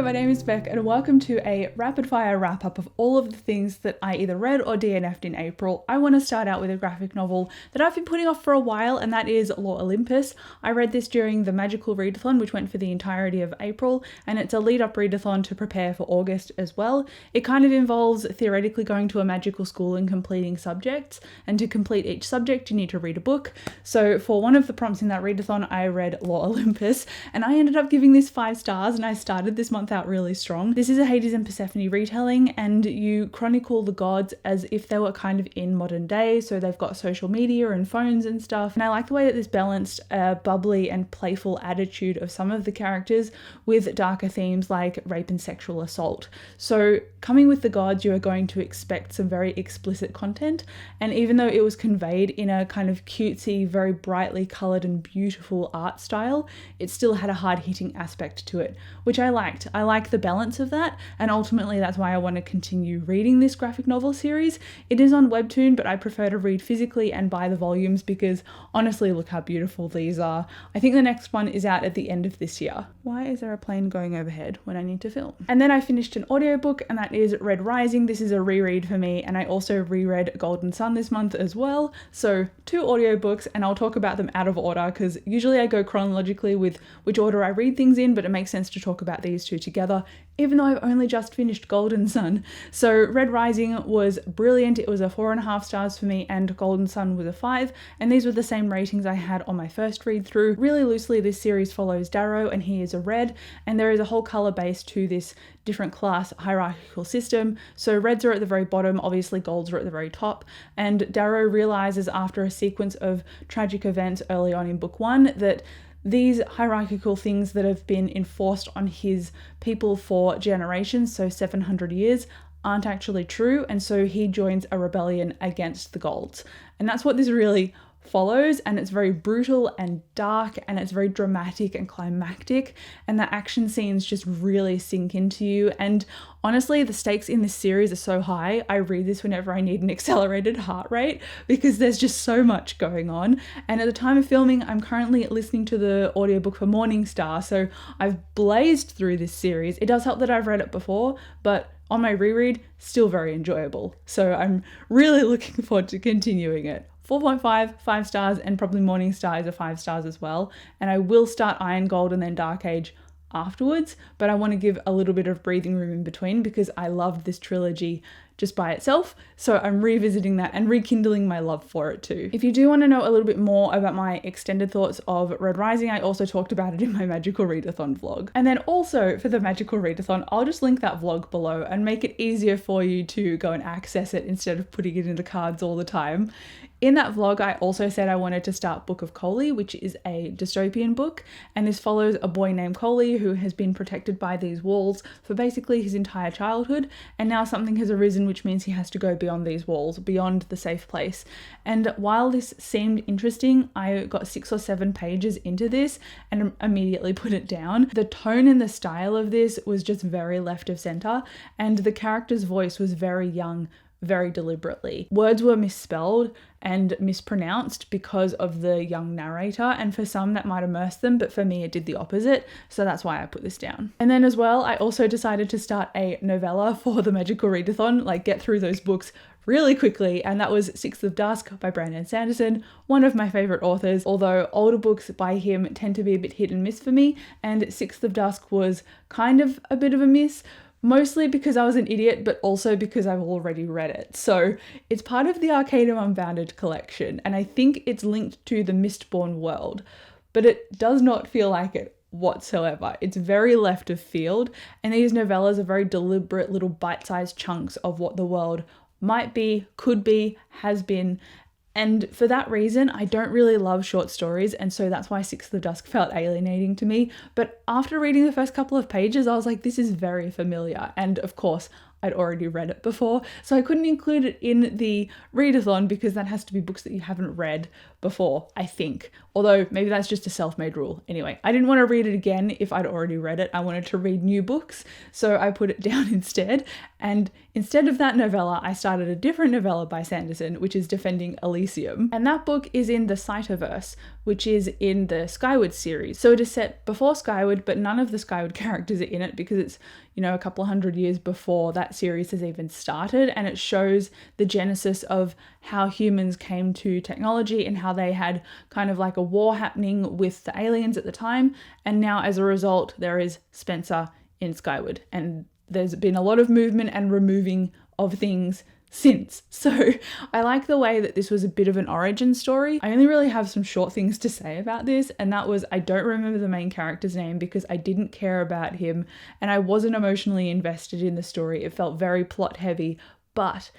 my name is Beck and welcome to a rapid fire wrap up of all of the things that I either read or DNF'd in April. I want to start out with a graphic novel that I've been putting off for a while, and that is Lore Olympus. I read this during the magical readathon, which went for the entirety of April, and it's a lead up readathon to prepare for August as well. It kind of involves theoretically going to a magical school and completing subjects, and to complete each subject you need to read a book. So for one of the prompts in that readathon I read Lore Olympus, and I ended up giving this 5 stars, and I started this month out really strong. This is a Hades and Persephone retelling, and you chronicle the gods as if they were kind of in modern day, so they've got social media and phones and stuff. And I like the way that this balanced a bubbly and playful attitude of some of the characters with darker themes like rape and sexual assault. So coming with the gods, you are going to expect some very explicit content, and even though it was conveyed in a kind of cutesy, very brightly coloured and beautiful art style, it still had a hard-hitting aspect to it, which I liked. I like the balance of that, and ultimately that's why I want to continue reading this graphic novel series. It is on Webtoon, but I prefer to read physically and buy the volumes because honestly, look how beautiful these are. I think the next one is out at the end of this year. Why is there a plane going overhead when I need to film? And then I finished an audiobook, and that is Red Rising. This is a reread for me, and I also reread Golden Sun this month as well. So 2 audiobooks, and I'll talk about them out of order because usually I go chronologically with which order I read things in, but it makes sense to talk about these 2 together, even though I've only just finished Golden Sun. So Red Rising was brilliant. It was a 4.5 stars for me, and Golden Sun was a 5, and these were the same ratings I had on my first read through. Really loosely, this series follows Darrow, and he is a red, and there is a whole colour base to this different class hierarchical system. So reds are at the very bottom, obviously golds are at the very top, and Darrow realises after a sequence of tragic events early on in book 1 that these hierarchical things that have been enforced on his people for generations, so 700 years, aren't actually true, and so he joins a rebellion against the golds. And that's what this really follows, and it's very brutal and dark, and it's very dramatic and climactic, and the action scenes just really sink into you. And honestly, the stakes in this series are so high. I read this whenever I need an accelerated heart rate because there's just so much going on. And at the time of filming, I'm currently listening to the audiobook for Morningstar, so I've blazed through this series. It does help that I've read it before, but on my reread, still very enjoyable. So I'm really looking forward to continuing it. 4.5, 5 stars, and probably Morningstar is a 5 stars as well. And I will start Iron Gold and then Dark Age afterwards, but I want to give a little bit of breathing room in between because I loved this trilogy just by itself, so I'm revisiting that and rekindling my love for it too. If you do want to know a little bit more about my extended thoughts of Red Rising, I also talked about it in my Magical Readathon vlog. And then also for the Magical Readathon, I'll just link that vlog below and make it easier for you to go and access it instead of putting it in the cards all the time. In that vlog, I also said I wanted to start Book of Colin, which is a dystopian book, and this follows a boy named Colin who has been protected by these walls for basically his entire childhood, and now something has arisen which means he has to go beyond these walls, beyond the safe place. And while this seemed interesting, I got 6 or 7 pages into this and immediately put it down. The tone and the style of this was just very left of center, and the character's voice was very young, very deliberately. Words were misspelled and mispronounced because of the young narrator, and for some that might immerse them, but for me it did the opposite, so that's why I put this down. And then as well, I also decided to start a novella for the Magical Readathon, like get through those books really quickly, and that was 6th of Dusk by Brandon Sanderson, one of my favourite authors, although older books by him tend to be a bit hit and miss for me, and 6th of Dusk was kind of a bit of a miss, mostly because I was an idiot, but also because I've already read it. So it's part of the Arcanum Unbounded collection, and I think it's linked to the Mistborn world, but it does not feel like it whatsoever. It's very left of field, and these novellas are very deliberate little bite-sized chunks of what the world might be, could be, has been. And for that reason, I don't really love short stories, and so that's why 6th of Dusk felt alienating to me. But after reading the first couple of pages, I was like, this is very familiar. And of course, I'd already read it before. So I couldn't include it in the readathon because that has to be books that you haven't read before, I think. Although maybe that's just a self-made rule. Anyway, I didn't want to read it again if I'd already read it. I wanted to read new books, so I put it down instead. And instead of that novella, I started a different novella by Sanderson, which is Defending Elysium. And that book is in the Cytoverse, which is in the Skyward series. So it is set before Skyward, but none of the Skyward characters are in it because it's, you know, a couple of hundred years before that series has even started. And it shows the genesis of how humans came to technology and how they had kind of like a war happening with the aliens at the time. And now as a result, there is Spencer in Skyward. And there's been a lot of movement and removing of things since. So I like the way that this was a bit of an origin story. I only really have some short things to say about this, and that was I don't remember the main character's name because I didn't care about him and I wasn't emotionally invested in the story. It felt very plot heavy, but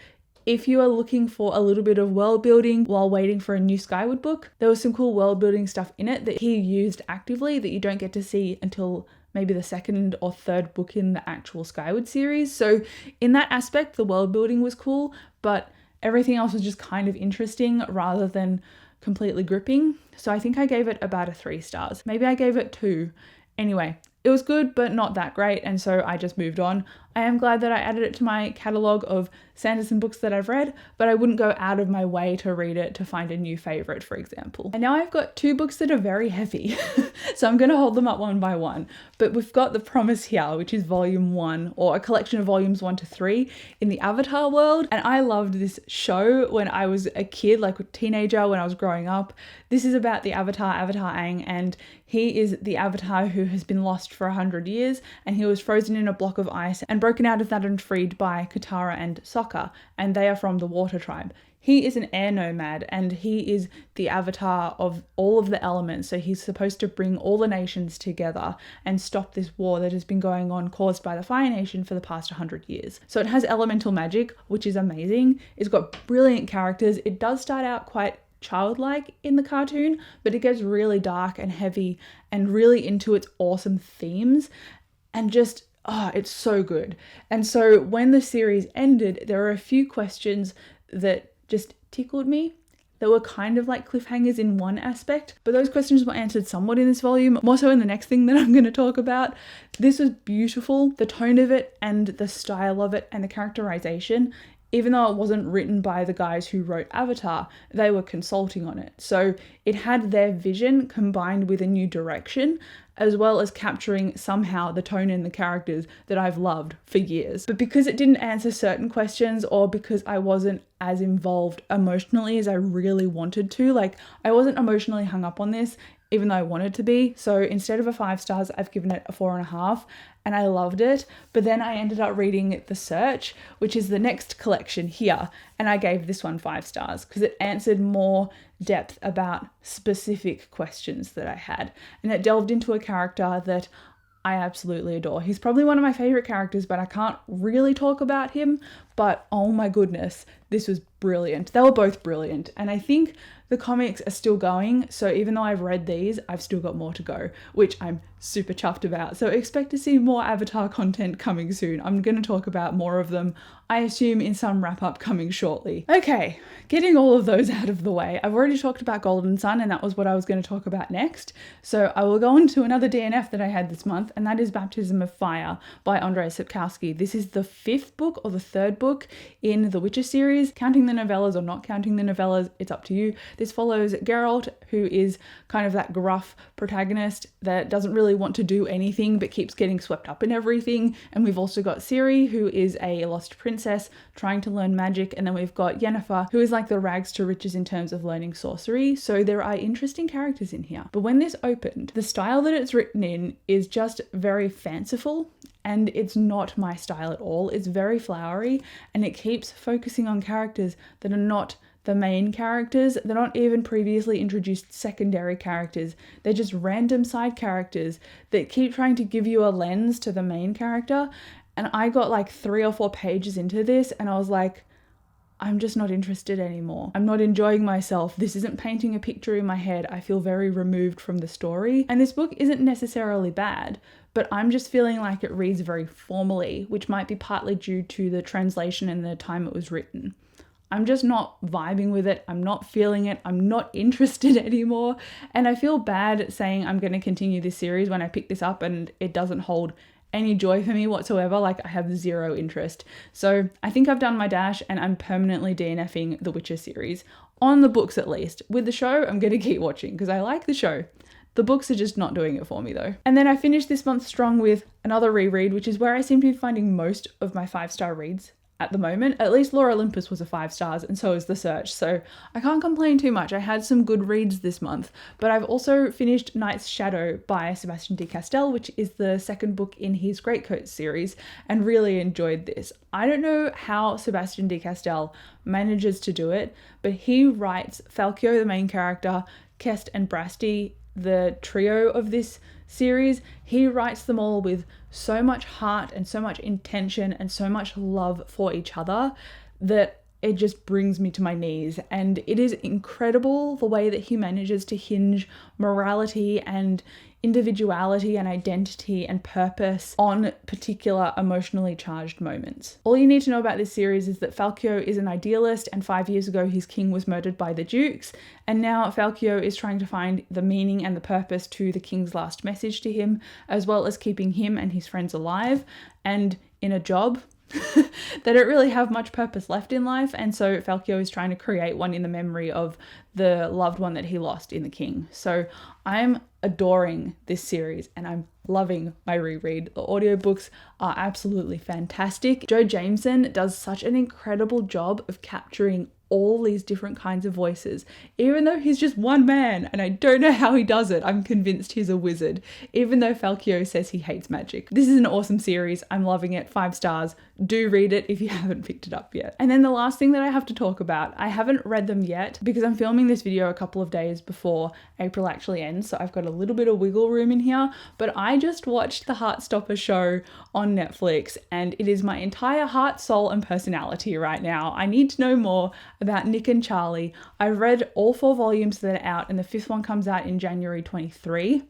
if you are looking for a little bit of world building while waiting for a new Skyward book, there was some cool world building stuff in it that he used actively that you don't get to see until maybe the second or third book in the actual Skyward series. So in that aspect, the world building was cool, but everything else was just kind of interesting rather than completely gripping. So I think I gave it about a 3 stars. Maybe I gave it 2. Anyway, it was good, but not that great, and so I just moved on. I am glad that I added it to my catalogue of Sanderson books that I've read, but I wouldn't go out of my way to read it to find a new favourite, for example. And now I've got 2 books that are very heavy, so I'm going to hold them up one by one. But we've got The Promise here, which is volume 1, or a collection of volumes 1 to 3 in the Avatar world. And I loved this show when I was a kid, like a teenager, when I was growing up. This is about the Avatar Aang, and he is the Avatar who has been lost for 100 years, and he was frozen in a block of ice and broken out of that and freed by Katara and Sokka, and they are from the Water Tribe. He is an air nomad, and he is the avatar of all of the elements, so he's supposed to bring all the nations together and stop this war that has been going on caused by the Fire Nation for the past 100 years. So it has elemental magic, which is amazing. It's got brilliant characters. It does start out quite childlike in the cartoon, but it gets really dark and heavy and really into its awesome themes, and just it's so good. And so when the series ended, there were a few questions that just tickled me. They were kind of like cliffhangers in one aspect, but those questions were answered somewhat in this volume, more so in the next thing that I'm going to talk about. This was beautiful. The tone of it and the style of it and the characterization, even though it wasn't written by the guys who wrote Avatar, they were consulting on it. So it had their vision combined with a new direction, as well as capturing somehow the tone and the characters that I've loved for years. But because it didn't answer certain questions, or because I wasn't as involved emotionally as I really wanted to, like I wasn't emotionally hung up on this, even though I wanted to be. So instead of a 5 stars, I've given it a 4.5, and I loved it. But then I ended up reading The Search, which is the next collection here, and I gave this one 5 stars because it answered more depth about specific questions that I had, and it delved into a character that I absolutely adore. He's probably one of my favorite characters, but I can't really talk about him. But oh my goodness, this was brilliant. They were both brilliant, and I think the comics are still going, so even though I've read these, I've still got more to go, which I'm super chuffed about. So expect to see more Avatar content coming soon. I'm going to talk about more of them, I assume, in some wrap-up coming shortly. Okay, getting all of those out of the way, I've already talked about Golden Sun, and that was what I was going to talk about next. So I will go on to another DNF that I had this month, and that is Baptism of Fire by Andrzej Sapkowski. This is the 5th book or the 3rd book in the Witcher series. Counting the novellas or not counting the novellas, it's up to you. This follows Geralt, who is kind of that gruff protagonist that doesn't really want to do anything but keeps getting swept up in everything. And we've also got Ciri, who is a lost princess trying to learn magic. And then we've got Yennefer, who is like the rags to riches in terms of learning sorcery. So there are interesting characters in here. But when this opened, the style that it's written in is just very fanciful. And it's not my style at all. It's very flowery, and it keeps focusing on characters that are not the main characters. They're not even previously introduced secondary characters. They're just random side characters that keep trying to give you a lens to the main character. And I got like 3 or 4 pages into this, and I was like, I'm just not interested anymore. I'm not enjoying myself. This isn't painting a picture in my head. I feel very removed from the story. And this book isn't necessarily bad, but I'm just feeling like it reads very formally, which might be partly due to the translation and the time it was written. I'm just not vibing with it. I'm not feeling it. I'm not interested anymore. And I feel bad saying I'm going to continue this series when I pick this up and it doesn't hold any joy for me whatsoever. Like, I have zero interest. So I think I've done my dash and I'm permanently DNFing the Witcher series, on the books at least. With the show, I'm going to keep watching because I like the show. The books are just not doing it for me though. And then I finished this month strong with another reread, which is where I seem to be finding most of my 5-star reads at the moment. At least Olympus was a 5 stars and so is The Search, so I can't complain too much. I had some good reads this month, but I've also finished Night's Shadow by Sebastian de Castell, which is the second book in his Greatcoat series, and really enjoyed this. I don't know how Sebastian de Castell manages to do it, but he writes Falkio, the main character, Kest and Brasti, the trio of this series. He writes them all with so much heart and so much intention and so much love for each other that it just brings me to my knees. And it is incredible the way that he manages to hinge morality and individuality and identity and purpose on particular emotionally charged moments. All you need to know about this series is that Falkio is an idealist, and 5 years ago his king was murdered by the dukes, and now Falkio is trying to find the meaning and the purpose to the king's last message to him, as well as keeping him and his friends alive and in a job. They don't really have much purpose left in life, and so Falkio is trying to create one in the memory of the loved one that he lost in the king. So I'm adoring this series and I'm loving my reread. The audiobooks are absolutely fantastic. Joe Jameson does such an incredible job of capturing all these different kinds of voices, even though he's just one man, and I don't know how he does it. I'm convinced he's a wizard, even though Falkio says he hates magic. This is an awesome series. I'm loving it. 5 stars. Do read it if you haven't picked it up yet. And then the last thing that I have to talk about, I haven't read them yet because I'm filming this video a couple of days before April actually ends, so I've got a little bit of wiggle room in here, but I just watched the Heartstopper show on Netflix and it is my entire heart, soul and personality right now. I need to know more about Nick and Charlie. I've read all 4 volumes that are out and the 5th one comes out in January 23.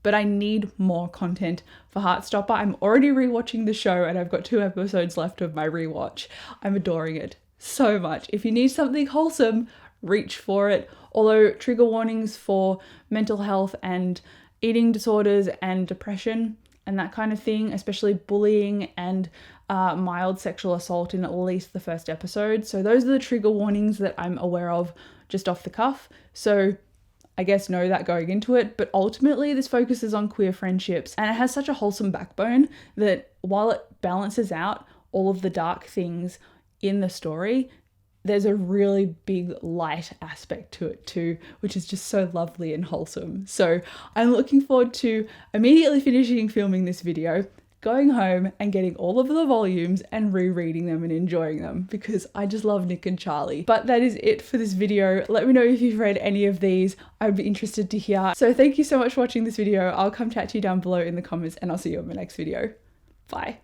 But I need more content for Heartstopper. I'm already rewatching the show and I've got 2 episodes left of my rewatch. I'm adoring it so much. If you need something wholesome, reach for it. Although trigger warnings for mental health and eating disorders and depression and that kind of thing, especially bullying and mild sexual assault in at least the first episode. So those are the trigger warnings that I'm aware of just off the cuff. So I guess know that going into it, but ultimately this focuses on queer friendships and it has such a wholesome backbone that while it balances out all of the dark things in the story, there's a really big light aspect to it too, which is just so lovely and wholesome. So I'm looking forward to immediately finishing filming this video, going home and getting all of the volumes and rereading them and enjoying them because I just love Nick and Charlie. But that is it for this video. Let me know if you've read any of these. I'd be interested to hear. So thank you so much for watching this video. I'll come chat to you down below in the comments and I'll see you in my next video. Bye.